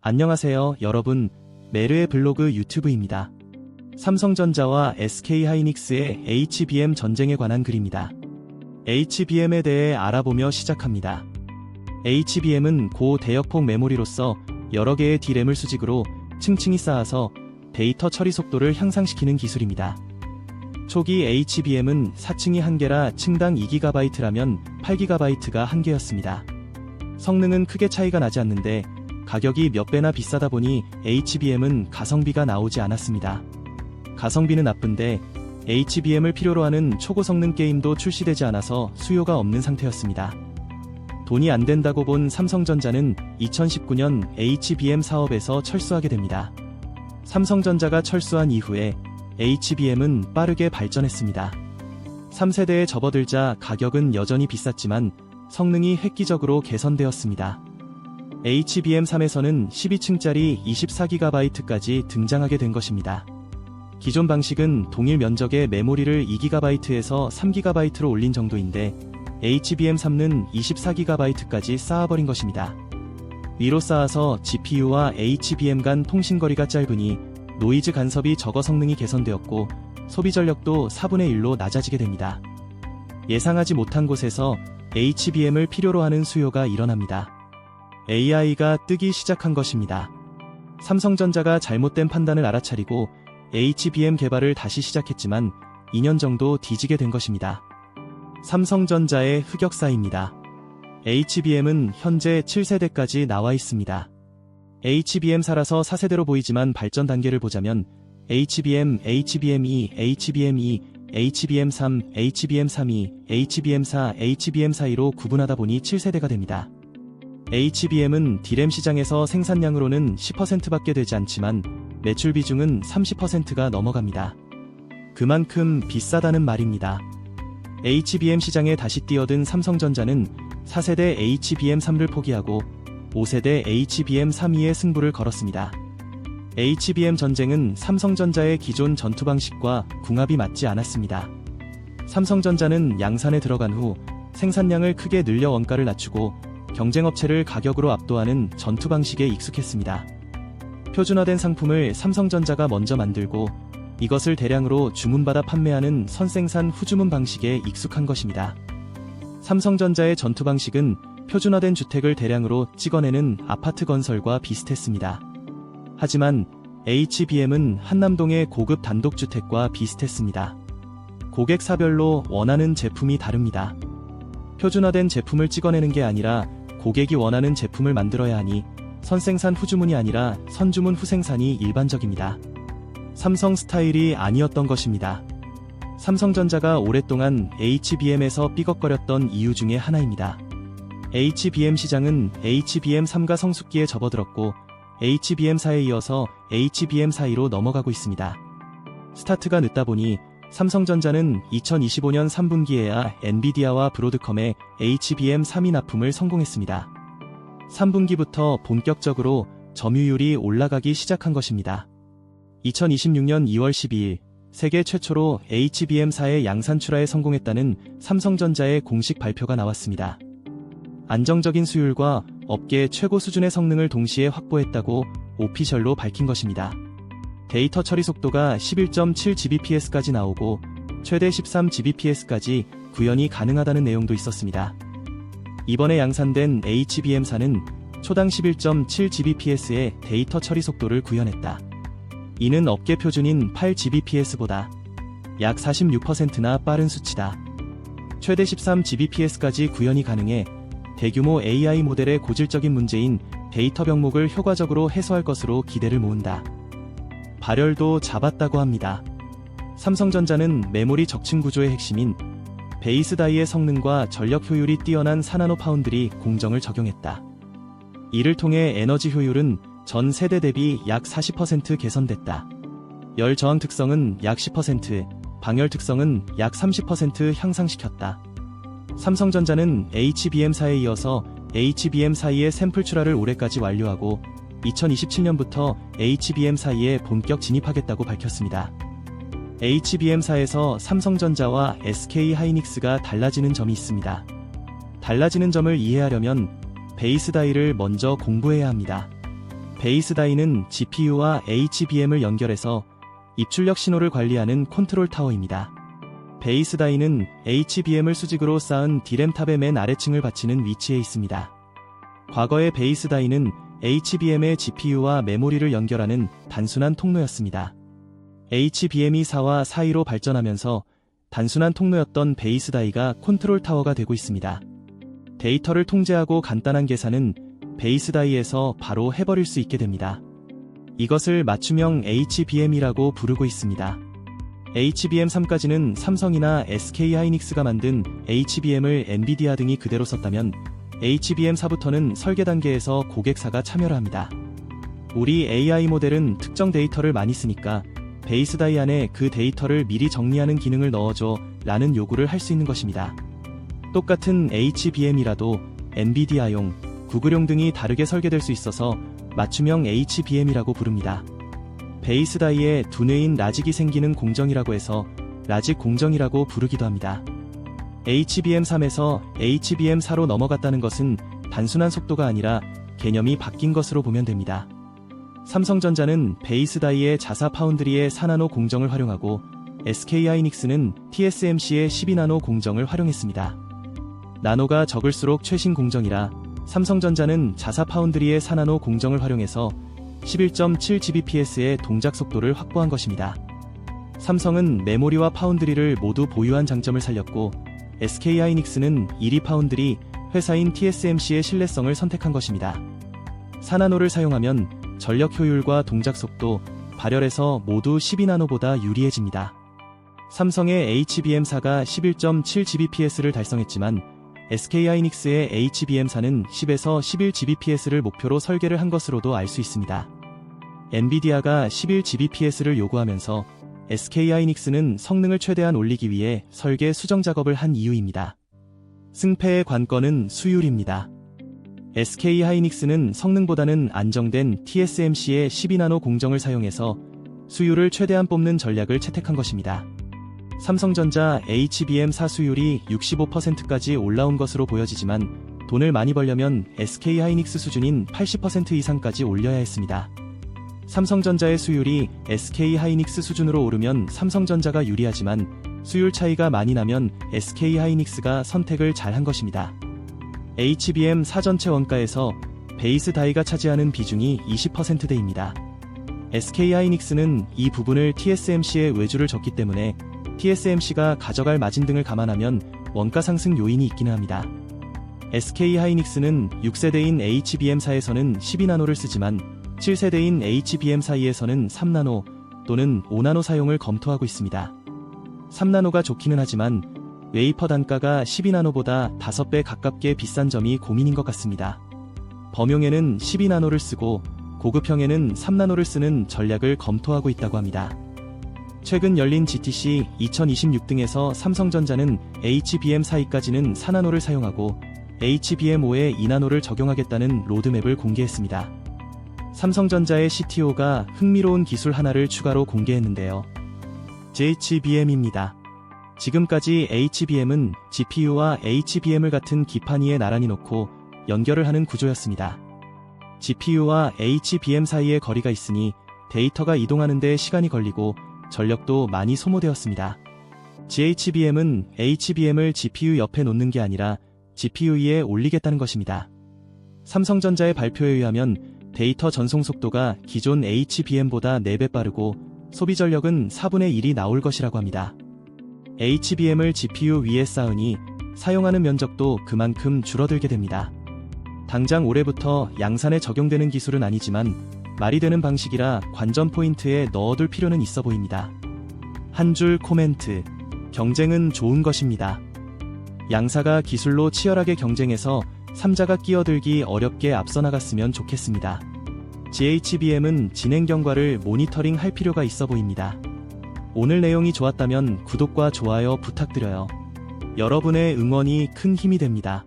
안녕하세요, 여러분. 메르의 블로그 유튜브입니다. 삼성전자와 SK하이닉스의 HBM 전쟁에 관한 글입니다. HBM에 대해 알아보며 시작합니다. HBM은 고대역폭 메모리로서 여러 개의 D램을 수직으로 층층이 쌓아서 데이터 처리 속도를 향상시키는 기술입니다. 초기 HBM은 4층이 1개라 층당 2GB라면 8GB가 1개였습니다. 성능은 크게 차이가 나지 않는데 가격이 몇 배나 비싸다 보니 HBM은 가성비가 나오지 않았습니다. 가성비는 나쁜데 HBM을 필요로 하는 초고성능 게임도 출시되지 않아서 수요가 없는 상태였습니다. 돈이 안 된다고 본 삼성전자는 2019년 HBM 사업에서 철수하게 됩니다. 삼성전자가 철수한 이후에 HBM은 빠르게 발전했습니다. 3세대에 접어들자 가격은 여전히 비쌌지만 성능이 획기적으로 개선되었습니다. HBM3에서는 12층짜리 24GB까지 등장하게 된 것입니다. 기존 방식은 동일 면적의 메모리를 2GB에서 3GB로 올린 정도인데 HBM3는 24GB까지 쌓아버린 것입니다. 위로 쌓아서 GPU와 HBM 간 통신거리가 짧으니 노이즈 간섭이 적어 성능이 개선되었고 소비 전력도 4분의 1로 낮아지게 됩니다. 예상하지 못한 곳에서 HBM을 필요로 하는 수요가 일어납니다. AI가 뜨기 시작한 것입니다. 삼성전자가 잘못된 판단을 알아차리고 HBM 개발을 다시 시작했지만 2년 정도 뒤지게 된 것입니다. 삼성전자의 흑역사입니다. HBM은 현재 7세대까지 나와 있습니다. HBM4라서 4세대로 보이지만 발전 단계를 보자면 HBM, HBM2, HBM2, HBM3, HBM32, HBM4, HBM42로 구분하다 보니 7세대가 됩니다. HBM은 D램 시장에서 생산량으로는 10%밖에 되지 않지만 매출 비중은 30%가 넘어갑니다. 그만큼 비싸다는 말입니다. HBM 시장에 다시 뛰어든 삼성전자는 4세대 HBM3를 포기하고 5세대 HBM32의 승부를 걸었습니다. HBM 전쟁은 삼성전자의 기존 전투 방식과 궁합이 맞지 않았습니다. 삼성전자는 양산에 들어간 후 생산량을 크게 늘려 원가를 낮추고 경쟁업체를 가격으로 압도하는 전투 방식에 익숙했습니다. 표준화된 상품을 삼성전자가 먼저 만들고 이것을 대량으로 주문받아 판매하는 선생산 후주문 방식에 익숙한 것입니다. 삼성전자의 전투 방식은 표준화된 주택을 대량으로 찍어내는 아파트 건설과 비슷했습니다. 하지만 HBM은 한남동의 고급 단독주택과 비슷했습니다. 고객사별로 원하는 제품이 다릅니다. 표준화된 제품을 찍어내는 게 아니라 고객이 원하는 제품을 만들어야 하니 선생산 후주문이 아니라 선주문 후생산이 일반적입니다. 삼성 스타일이 아니었던 것입니다. 삼성전자가 오랫동안 HBM에서 삐걱거렸던 이유 중에 하나입니다. HBM 시장은 HBM3가 성숙기에 접어들었고 HBM4에 이어서 HBM42로 넘어가고 있습니다. 스타트가 늦다 보니 삼성전자는 2025년 3분기에야 엔비디아와 브로드컴의 HBM3이 납품을 성공했습니다. 3분기부터 본격적으로 점유율이 올라가기 시작한 것입니다. 2026년 2월 12일 세계 최초로 HBM4의 양산 출하에 성공했다는 삼성전자의 공식 발표가 나왔습니다. 안정적인 수율과 업계 최고 수준의 성능을 동시에 확보했다고 오피셜로 밝힌 것입니다. 데이터 처리 속도가 11.7Gbps까지 나오고 최대 13Gbps까지 구현이 가능하다는 내용도 있었습니다. 이번에 양산된 HBM4는 초당 11.7Gbps의 데이터 처리 속도를 구현했다. 이는 업계 표준인 8Gbps보다 약 46%나 빠른 수치다. 최대 13Gbps까지 구현이 가능해 대규모 AI 모델의 고질적인 문제인 데이터 병목을 효과적으로 해소할 것으로 기대를 모은다. 발열도 잡았다고 합니다. 삼성전자는 메모리 적층 구조의 핵심인 베이스 다이의 성능과 전력 효율이 뛰어난 4나노 파운드리 공정을 적용했다. 이를 통해 에너지 효율은 전 세대 대비 약 40% 개선됐다. 열 저항 특성은 약 10%, 방열 특성은 약 30% 향상시켰다. 삼성전자는 HBM4에 이어서 HBM42의 샘플 출하를 올해까지 완료하고 2027년부터 HBM42에 본격 진입하겠다고 밝혔습니다. HBM4에서 삼성전자와 SK하이닉스가 달라지는 점이 있습니다. 달라지는 점을 이해하려면 베이스 다이를 먼저 공부해야 합니다. 베이스 다이는 GPU와 HBM을 연결해서 입출력 신호를 관리하는 컨트롤 타워입니다. 베이스 다이는 HBM을 수직으로 쌓은 D램탑의 맨 아래층을 받치는 위치에 있습니다. 과거의 베이스 다이는 HBM의 GPU와 메모리를 연결하는 단순한 통로였습니다. HBM이 4와 4.2로 발전하면서 단순한 통로였던 베이스 다이가 컨트롤 타워가 되고 있습니다. 데이터를 통제하고 간단한 계산은 베이스 다이에서 바로 해버릴 수 있게 됩니다. 이것을 맞춤형 HBM이라고 부르고 있습니다. HBM3까지는 삼성이나 SK하이닉스가 만든 HBM을 엔비디아 등이 그대로 썼다면 HBM4부터는 설계 단계에서 고객사가 참여를 합니다. 우리 AI 모델은 특정 데이터를 많이 쓰니까 베이스 다이 안에 그 데이터를 미리 정리하는 기능을 넣어줘 라는 요구를 할 수 있는 것입니다. 똑같은 HBM이라도 엔비디아용, 구글용 등이 다르게 설계될 수 있어서 맞춤형 HBM이라고 부릅니다. 베이스 다이에 두뇌인 라직이 생기는 공정이라고 해서 라직 공정이라고 부르기도 합니다. HBM3에서 HBM4로 넘어갔다는 것은 단순한 속도가 아니라 개념이 바뀐 것으로 보면 됩니다. 삼성전자는 베이스 다이의 자사 파운드리의 4나노 공정을 활용하고 SK하이닉스는 TSMC의 12나노 공정을 활용했습니다. 나노가 적을수록 최신 공정이라 삼성전자는 자사 파운드리의 4나노 공정을 활용해서 11.7gbps의 동작 속도를 확보한 것입니다. 삼성은 메모리와 파운드리를 모두 보유한 장점을 살렸고 SK하이닉스는 1위 파운드리 회사인 TSMC의 신뢰성을 선택한 것입니다. 4나노를 사용하면 전력 효율과 동작 속도, 발열에서 모두 12나노보다 유리해집니다. 삼성의 HBM4가 11.7gbps를 달성했지만 SK하이닉스의 HBM4는 10에서 11gbps를 목표로 설계를 한 것으로도 알 수 있습니다. 엔비디아가 11gbps를 요구하면서 SK하이닉스는 성능을 최대한 올리기 위해 설계 수정 작업을 한 이유입니다. 승패의 관건은 수율입니다. SK하이닉스는 성능보다는 안정된 TSMC의 12나노 공정을 사용해서 수율을 최대한 뽑는 전략을 채택한 것입니다. 삼성전자 HBM4 수율이 65%까지 올라온 것으로 보여지지만 돈을 많이 벌려면 SK하이닉스 수준인 80% 이상까지 올려야 했습니다. 삼성전자의 수율이 SK하이닉스 수준으로 오르면 삼성전자가 유리하지만 수율 차이가 많이 나면 SK하이닉스가 선택을 잘한 것입니다. HBM4 전체 원가에서 베이스 다이가 차지하는 비중이 20%대입니다. SK하이닉스는 이 부분을 TSMC에 외주를 줬기 때문에 TSMC가 가져갈 마진 등을 감안하면 원가 상승 요인이 있기는 합니다. SK하이닉스는 6세대인 HBM4에서는 12나노를 쓰지만 7세대인 HBM4E에서는 3나노 또는 5나노 사용을 검토하고 있습니다. 3나노가 좋기는 하지만 웨이퍼 단가가 12나노보다 5배 가깝게 비싼 점이 고민인 것 같습니다. 범용에는 12나노를 쓰고 고급형에는 3나노를 쓰는 전략을 검토하고 있다고 합니다. 최근 열린 GTC 2026 등에서 삼성전자는 HBM4E까지는 4나노를 사용하고 HBM5에 2나노를 적용하겠다는 로드맵을 공개했습니다. 삼성전자의 CTO가 흥미로운 기술 하나를 추가로 공개했는데요. HBM입니다. 지금까지 HBM은 GPU와 HBM을 같은 기판 위에 나란히 놓고 연결을 하는 구조였습니다. GPU와 HBM 사이에 거리가 있으니 데이터가 이동하는 데 시간이 걸리고 전력도 많이 소모되었습니다. GHBM은 HBM을 GPU 옆에 놓는 게 아니라 GPU 위에 올리겠다는 것입니다. 삼성전자의 발표에 의하면 데이터 전송 속도가 기존 HBM보다 4배 빠르고 소비 전력은 4분의 1이 나올 것이라고 합니다. HBM을 GPU 위에 쌓으니 사용하는 면적도 그만큼 줄어들게 됩니다. 당장 올해부터 양산에 적용되는 기술은 아니지만 말이 되는 방식이라 관전 포인트에 넣어둘 필요는 있어 보입니다. 한 줄 코멘트. 경쟁은 좋은 것입니다. 양사가 기술로 치열하게 경쟁해서 3자가 끼어들기 어렵게 앞서 나갔으면 좋겠습니다. GHBM은 진행 경과를 모니터링 할 필요가 있어 보입니다. 오늘 내용이 좋았다면 구독과 좋아요 부탁드려요. 여러분의 응원이 큰 힘이 됩니다.